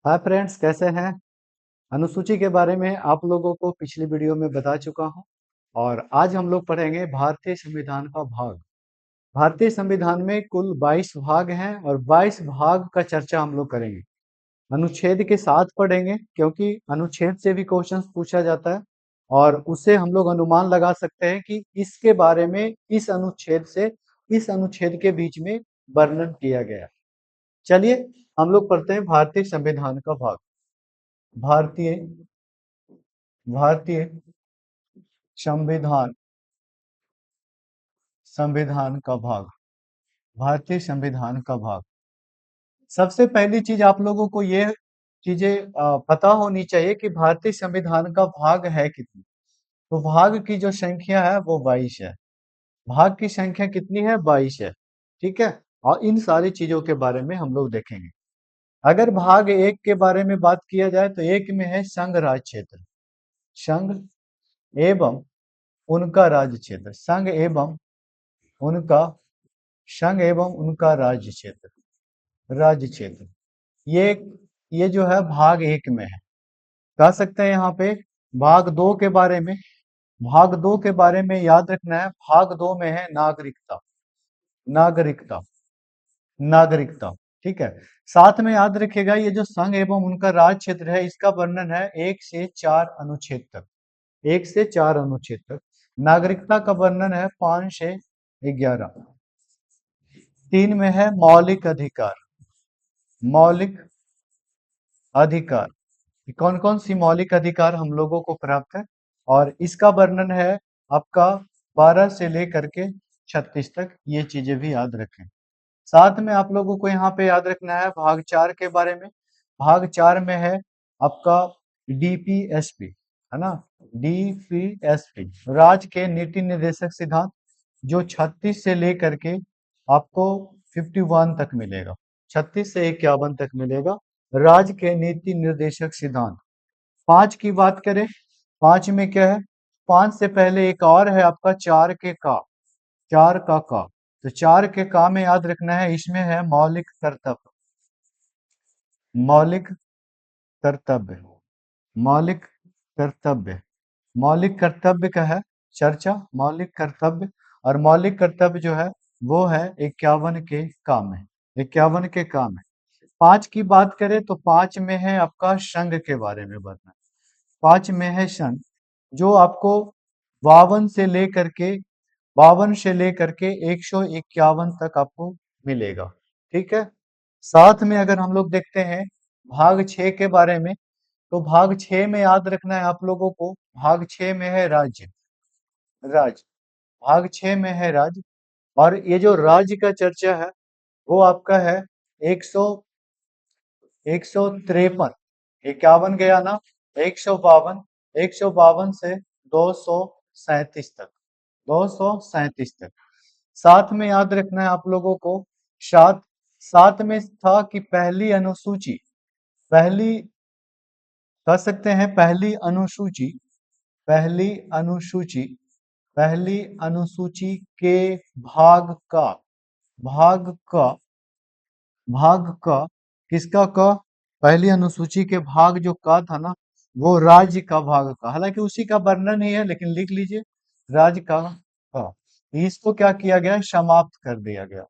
Hi friends, कैसे हैं। अनुसूची के बारे में आप लोगों को पिछली वीडियो में बता चुका हूं और आज हम लोग पढ़ेंगे भारतीय संविधान का भाग। भारतीय संविधान में कुल 22 भाग हैं और 22 भाग का चर्चा हम लोग करेंगे। अनुच्छेद के साथ पढ़ेंगे क्योंकि अनुच्छेद से भी क्वेश्चंस पूछा जाता है और उससे हम लोग अनुमान लगा सकते हैं कि इसके बारे में इस अनुच्छेद से इस अनुच्छेद के बीच में वर्णन किया गया। चलिए हम लोग पढ़ते हैं भारतीय संविधान का भाग। भारतीय भारतीय संविधान संविधान का भाग। भारतीय संविधान का भाग। सबसे पहली चीज आप लोगों को ये चीजें पता होनी चाहिए कि भारतीय संविधान का भाग है कितनी। तो भाग की जो संख्या है वो 22 है। भाग की संख्या कितनी है? 22 है। ठीक है। और इन सारी चीजों के बारे में हम लोग देखेंगे। अगर भाग एक के बारे में बात किया जाए तो एक में है संघ राज क्षेत्र। संघ एवं उनका राज्य क्षेत्र। उनका संघ एवं उनका राज्य क्षेत्र। ये ये जो है भाग एक में है। कह सकते हैं यहाँ पे भाग दो के बारे में। भाग दो के बारे में याद रखना है, भाग दो में है नागरिकता। नागरिकता नागरिकता। ठीक है। साथ में याद रखिएगा ये जो संघ एवं उनका राज्य क्षेत्र है इसका वर्णन है 1 से 4 अनुच्छेद तक। 1 से 4 अनुच्छेद तक। नागरिकता का वर्णन है 5 से 11। 3 में है मौलिक अधिकार। मौलिक अधिकार। कौन कौन सी मौलिक अधिकार हम लोगों को प्राप्त है और इसका वर्णन है आपका 12 से लेकर के 36 तक। ये चीजें भी याद रखें। साथ में आप लोगों को यहाँ पे याद रखना है भाग 4 के बारे में। भाग 4 में है आपका डीपीएसपी, है ना। डीपीएसपी राज्य के नीति निर्देशक सिद्धांत, जो 36 से लेकर के आपको 51 तक मिलेगा। 36 से 51 तक मिलेगा राज्य के नीति निर्देशक सिद्धांत। 5 की बात करें, 5 में क्या है? 5 से पहले एक और है आपका 4 के का। 4 का। तो 4 के का में याद रखना है, इसमें है मौलिक कर्तव्य। मौलिक कर्तव्य। मौलिक कर्तव्य। मौलिक कर्तव्य का है चर्चा। मौलिक कर्तव्य और मौलिक कर्तव्य जो है वो है 51 के का में। 51 के का में 5 की बात करें तो 5 में है आपका संघ के बारे में बताना। 5 में है संघ, जो आपको 52 से लेकर के 151 तक आपको मिलेगा। ठीक है। साथ में अगर हम लोग देखते हैं भाग 6 के बारे में, तो भाग 6 में याद रखना है आप लोगों को, भाग 6 में है राज्य। राज्य। भाग 6 में है राज्य। और ये जो राज्य का चर्चा है वो आपका है 100 153। 51 गया ना, 152। 152 से 237 तक। 237 तक। साथ में याद रखना है आप लोगों को, सात सात में था कि पहली अनुसूची, पहली कह सकते हैं पहली अनुसूची, पहली अनुसूची, पहली अनुसूची के भाग का, भाग का, भाग का, किसका का? पहली अनुसूची के भाग जो का था ना, वो राज्य का भाग का। हालांकि उसी का वर्णन ही है लेकिन लिख लीजिए राज्य का। इसको क्या किया गया? समाप्त कर दिया गया।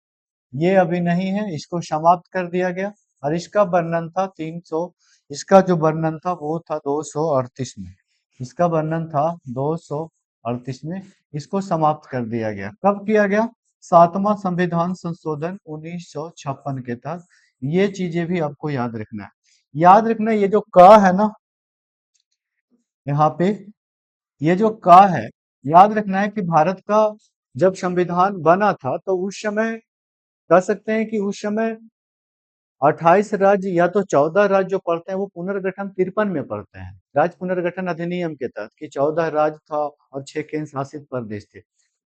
ये अभी नहीं है, इसको समाप्त कर दिया गया। और इसका वर्णन था 300, इसका जो वर्णन था वो था 238 में। इसका वर्णन था 238 में। इसको समाप्त कर दिया गया। कब किया गया? 7वां संविधान संशोधन 1956 के तहत। ये चीजें भी आपको याद रखना है। याद रखना है ये जो का है ना, यहाँ पे ये जो का है, याद रखना है कि भारत का जब संविधान बना था तो उस समय कह सकते हैं कि उस समय 28 राज्य या तो 14 राज्य जो पढ़ते हैं वो पुनर्गठन 53 में पढ़ते हैं, राज्य पुनर्गठन अधिनियम के तहत, कि 14 राज्य था और 6 केंद्र शासित प्रदेश थे।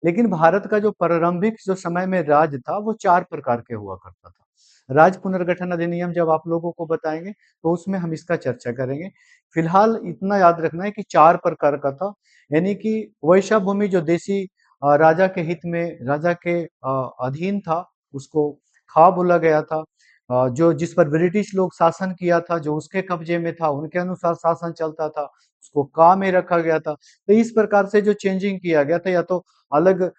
लेकिन भारत का जो प्रारंभिक जो समय में राज्य था वो 4 प्रकार के हुआ करता था। राज्य पुनर्गठन अधिनियम जब आप लोगों को बताएंगे तो उसमें हम इसका चर्चा करेंगे। फिलहाल इतना याद रखना है कि 4 प्रकार का था। यानी कि वैसा भूमि जो देशी राजा के हित में, राजा के अधीन था, उसको खा बोला गया था। जो जिस पर ब्रिटिश लोग शासन किया था, जो उसके कब्जे में था, उनके अनुसार शासन चलता था, उसको का में रखा गया था। तो इस प्रकार से जो चेंजिंग किया गया था, या तो अलग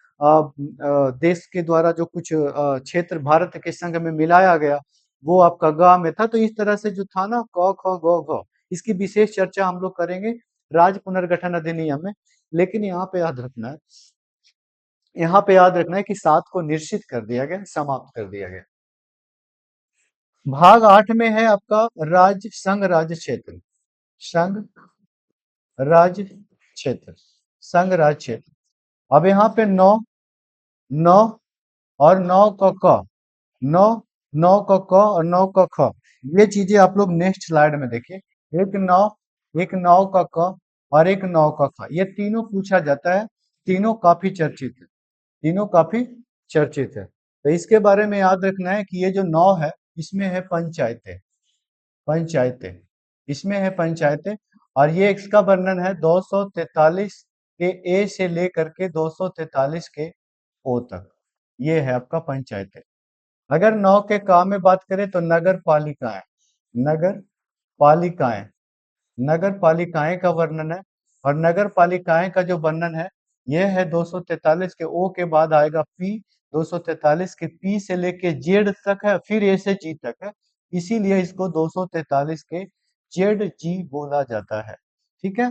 देश के द्वारा जो कुछ क्षेत्र भारत के संघ में मिलाया गया, वो आपका गा में था। तो इस तरह से जो था ना, क ख ग घ, इसकी विशेष चर्चा हम लोग करेंगे राज्य पुनर्गठन अधिनियम में। लेकिन यहाँ पे याद रखना है कि 7 को निश्चित कर दिया गया, समाप्त कर दिया गया। भाग 8 में है आपका राज्य संघ राज्य क्षेत्र, संघ राज्य क्षेत्र, संघ राज्य क्षेत्र। अब यहाँ पे नौ, नौ और नौ का क, नौ, नौ का क और नौ का ख, ये चीजें आप लोग नेक्स्ट स्लाइड में देखिए। एक नौ, एक नौ का क और एक नौ का ख, ये तीनों पूछा जाता है। तीनों काफी चर्चित है, तीनों काफी चर्चित है। तो इसके बारे में याद रखना है कि ये जो नौ है, इसमें है पंचायतें, पंचायतें, इसमें है पंचायतें। और ये इसका वर्णन है 243 के ए से लेकर के 243 के ओ तक, ये है आपका पंचायतें। अगर 9 के का में बात करें तो नगर पालिकाएं, नगर पालिकाएं, नगर पालिकाएं का वर्णन है। और नगर पालिकाएं का जो वर्णन है, यह है 243 के ओ के बाद आएगा पी, 243 के पी से लेके जेड तक है, फिर ए से जी तक है। इसीलिए इसको 243 के जेड जी बोला जाता है। ठीक है।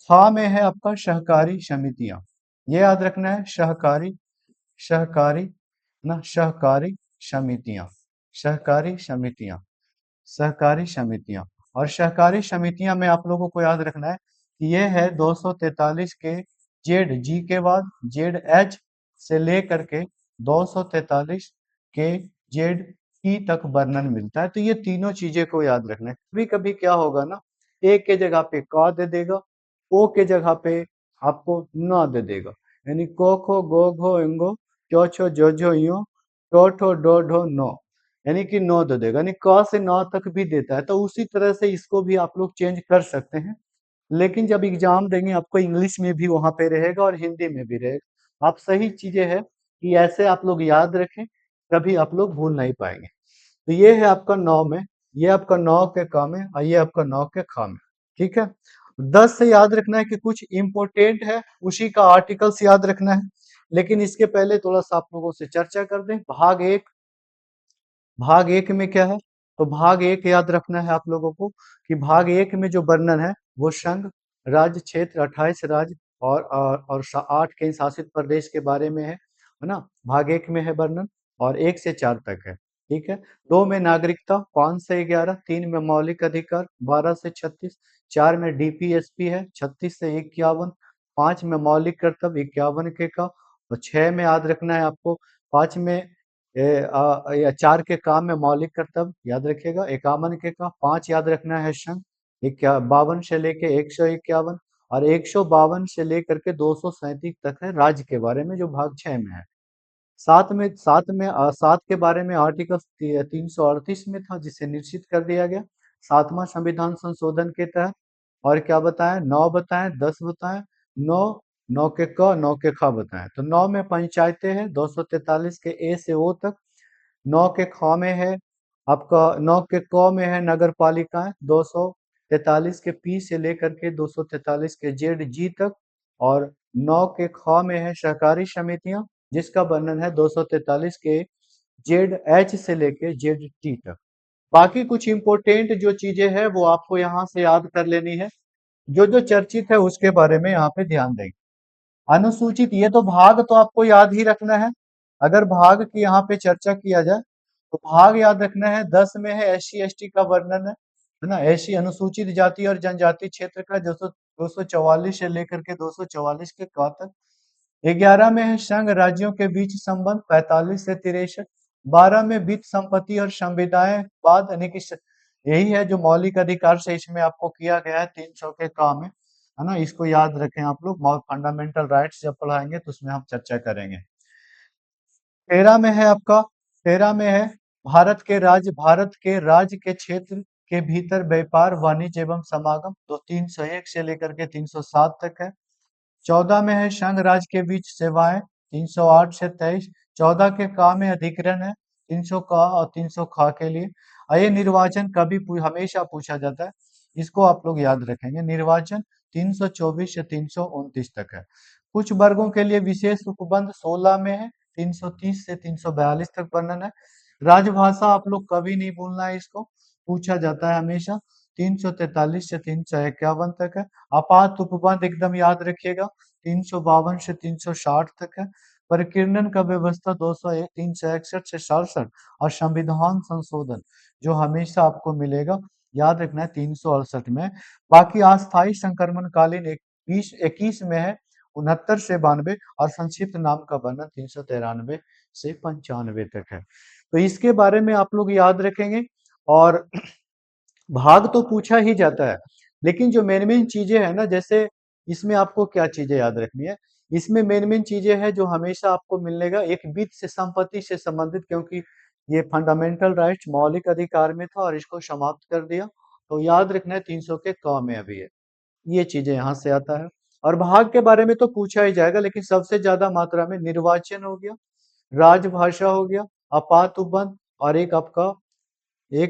खा में है आपका सहकारी समितियां, ये याद रखना है, सहकारी, सहकारी ना, सहकारी समितियां, सहकारी समितियां, सहकारी समितियां। और सहकारी समितियां में आप लोगों को याद रखना है कि ये है 243 के जेड जी के बाद जेड एच से लेकर के 243 के जेड टी तक वर्णन मिलता है। तो ये तीनों चीजें को याद रखना है। कभी कभी क्या होगा ना, ए के जगह पे का दे देगा, ओ के जगह पे आपको न दे देगा, यानी को खो गो घो इंगो चो छो जो जो यो टो ठो डो ढो नो, यानी कि 9 दे देगा, यानी क से 9 तक भी देता है। तो उसी तरह से इसको भी आप लोग चेंज कर सकते हैं। लेकिन जब एग्जाम देंगे आपको इंग्लिश में भी वहां पे रहेगा और हिंदी में भी रहेगा। आप सही चीजें है कि ऐसे आप लोग याद रखें, कभी आप लोग भूल नहीं पाएंगे। तो ये है आपका 9 में, ये आपका 9 के क में और ये आपका 9 के ख में। ठीक है। 10 से याद रखना है कि कुछ इंपोर्टेंट है, उसी का आर्टिकल्स याद रखना है। लेकिन इसके पहले थोड़ा सा आप लोगों से चर्चा कर दें। भाग 1, भाग 1 में क्या है, तो भाग 1 याद रखना है आप लोगों को कि भाग 1 में जो वर्णन है वो संघ राज्य क्षेत्र 28 राज्य और 8 केंद्र शासित प्रदेश के बारे में है ना। भाग 1 में है वर्णन और 1 से 4 तक है। ठीक है। 2 में नागरिकता, 5 से 11, 3 में मौलिक अधिकार, 12 से 36, 4 में डीपीएसपी है, 36 से 51, 5 में मौलिक कर्तव्य, 51 के का, और 6 में याद रखना है आपको, 5 में या 4 के काम में मौलिक कर्तव्य याद रखिएगा, 51 के का, 5 याद रखना है संघ, 52 से लेके 151, और 152 से लेकर के 237 तक है राज्य के बारे में, जो भाग 6 में है। सात के बारे में आर्टिकल 338 में था, जिसे निश्चित कर दिया गया 7वां संविधान संशोधन के तहत। और क्या बताएं, 9 बताएं, 10 बताएं, 9, 9 के क, 9 के ख बताएं। तो 9 में पंचायतें हैं 243 के ए से ओ तक, 9 के ख में है आपका, 9 के क में है नगर पालिकाएं 243 के पी से लेकर के 243 के जेड जी तक, और 9 के ख में है सहकारी समितियां, जिसका वर्णन है 243 के जेड एच से लेके जेड टी तक। बाकी कुछ इंपोर्टेंट जो चीजें हैं वो आपको यहाँ से याद कर लेनी है, जो जो चर्चित है उसके बारे में यहाँ पे ध्यान देंगे। अनुसूचित, ये तो भाग तो आपको याद ही रखना है। अगर भाग की यहाँ पे चर्चा किया जाए तो भाग याद रखना है। 10 में है एससी एसटी का वर्णन है ना, एससी अनुसूचित जाति और जनजाति क्षेत्र का 244 से लेकर के 244 के क तक। 11 में है संघ राज्यों के बीच संबंध 45 से 63। 12 में वित्त संपत्ति और संविदाएं वाद, यानी कि यही है जो मौलिक अधिकार से इसमें आपको किया गया है 300 के काम है ना। इसको याद रखें आप लोग, फंडामेंटल राइट्स जब पढ़ाएंगे तो उसमें हम चर्चा करेंगे। 13 में है आपका, 13 में है भारत के राज्य के क्षेत्र के भीतर व्यापार वाणिज्य एवं समागम, तो 301 से लेकर के 307 तक है। 14 में है संघ राज्य के बीच सेवाएं, 308 से 23। 14 के काम में अधिग्रहण है, 300 का और 300 खा के लिए। ये निर्वाचन कभी हमेशा पूछा जाता है, इसको आप लोग याद रखेंगे। निर्वाचन 324 से 329 तक है। कुछ वर्गों के लिए विशेष उपबंध 16 में है, 330 से 342 तक वर्णन है। राजभाषा आप लोग कभी नहीं भूलना है, इसको पूछा जाता है हमेशा। 343 से 351 तक है। आपात उपबंध एकदम याद रखिएगा, 352 से 360 तक है। परिकीर्णन का व्यवस्था 201 361 से 67, और संविधान संशोधन जो हमेशा आपको मिलेगा, याद रखना है 368 में। बाकी अस्थायी संक्रमण कालीन 21 में है, 69 से 92, और संक्षिप्त नाम का वर्णन 393 से 95 तक है। तो इसके बारे में आप लोग याद रखेंगे। और भाग तो पूछा ही जाता है, लेकिन जो मेन मेन चीजें हैं ना, जैसे इसमें आपको क्या चीजें याद रखनी है, इसमें मेन मेन चीजें हैं जो हमेशा आपको मिलेगा। एक वित्त से संपत्ति से संबंधित, क्योंकि ये फंडामेंटल राइट्स मौलिक अधिकार में था और इसको समाप्त कर दिया, तो याद रखना है 300 के क में अभी है। ये चीजें यहाँ से आता है। और भाग के बारे में तो पूछा ही जाएगा, लेकिन सबसे ज्यादा मात्रा में निर्वाचन हो गया, राजभाषा हो गया, आपात उपबंध, और एक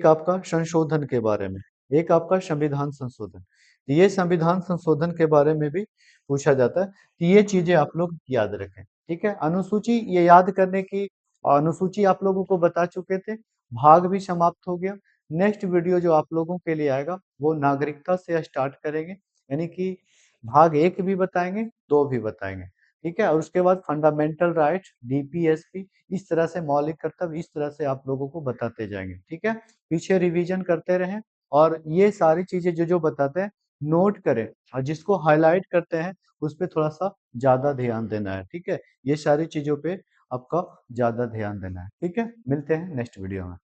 आपका संशोधन के बारे में, एक आपका संविधान संशोधन। ये संविधान संशोधन के बारे में भी पूछा जाता है, कि ये चीजें आप लोग याद रखें। ठीक है, अनुसूची ये याद करने की, अनुसूची आप लोगों को बता चुके थे, भाग भी समाप्त हो गया। नेक्स्ट वीडियो जो आप लोगों के लिए आएगा वो नागरिकता से स्टार्ट करेंगे, यानी कि भाग 1 भी बताएंगे, 2 भी बताएंगे। ठीक है, और उसके बाद फंडामेंटल राइट्स, डीपीएसपी, इस तरह से मौलिक कर्तव्य, इस तरह से आप लोगों को बताते जाएंगे। ठीक है, पीछे रिवीजन करते रहें, और ये सारी चीजें जो जो बताते हैं नोट करें, और जिसको हाईलाइट करते हैं उस पे थोड़ा सा ज्यादा ध्यान देना है। ठीक है, ये सारी चीजों पे आपका ज्यादा ध्यान देना है। ठीक है, मिलते हैं नेक्स्ट वीडियो में।